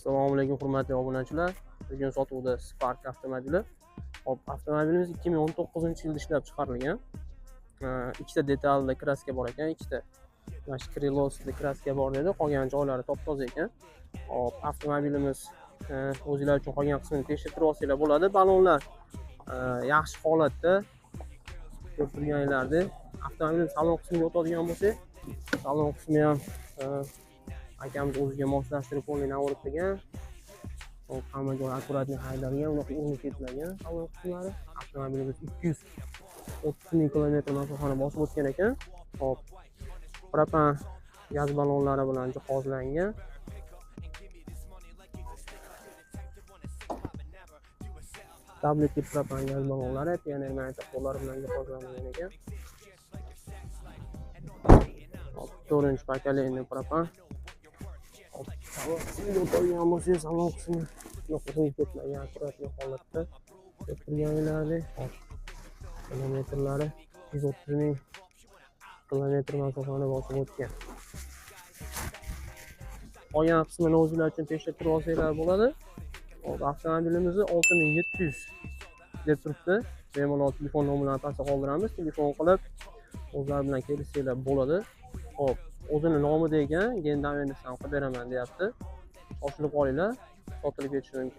Assalomu alaykum hurmatli obunachilar. Bugun sotuvda Spark avtomobili. Hop, avtomobilimiz 2019-yilda ishlab chiqarilgan. Ikkita detalda kraska bor ekan, ikkita. Mana shu krilosida kraska bor dedi, qolgan joylari top-toza ekan. Hop, avtomobilimiz o'zinglar uchun qolgan qismini tekshirib olsanglar bo'ladi. Balonlar yaxshi holatda. Ko'rib turganinglarda, avtomobilning salon qismiga o'tadigan bo'lsak, salon qismi ham akamiz o'ziga moslashtirib qo'lini o'rtagan. Hamma joy akkuratni haydalgan, unaqa urinib ketmagan salon qismlari. Avtomobilimiz 230 ming kilometr masofani bosib o'tgan ekan. Hop, propan gaz balonlari bilan jihozlangan. Tabletli propan gaz balonlari pioner magnitofonlar bilan jihozlangan ekan. Hop, 4-pokoleniya propan. Hop, o'tadigan bo'lsangiz salon qismi urinib ketmagan akkuratli holatda. Ko'rib turganinglardek, hop, kilometrlari 130 ming kilometr masofani bosib o'tgan. Qolgan qismini o'zinglar uchun tekshirib olsanglar bo'ladi. Hop, avtomobilimizni 6700 deb turibdi. Bemalol telefon nomerini pastga qoldiramiz. Telefon qilib o'zlari bilan kelishsanglar bo'ladi. Hop, o'zini nomida ekan, gendavennisdan qilib beraman deyapti. Oshirib olinglar, sotilib ketishi mumkin.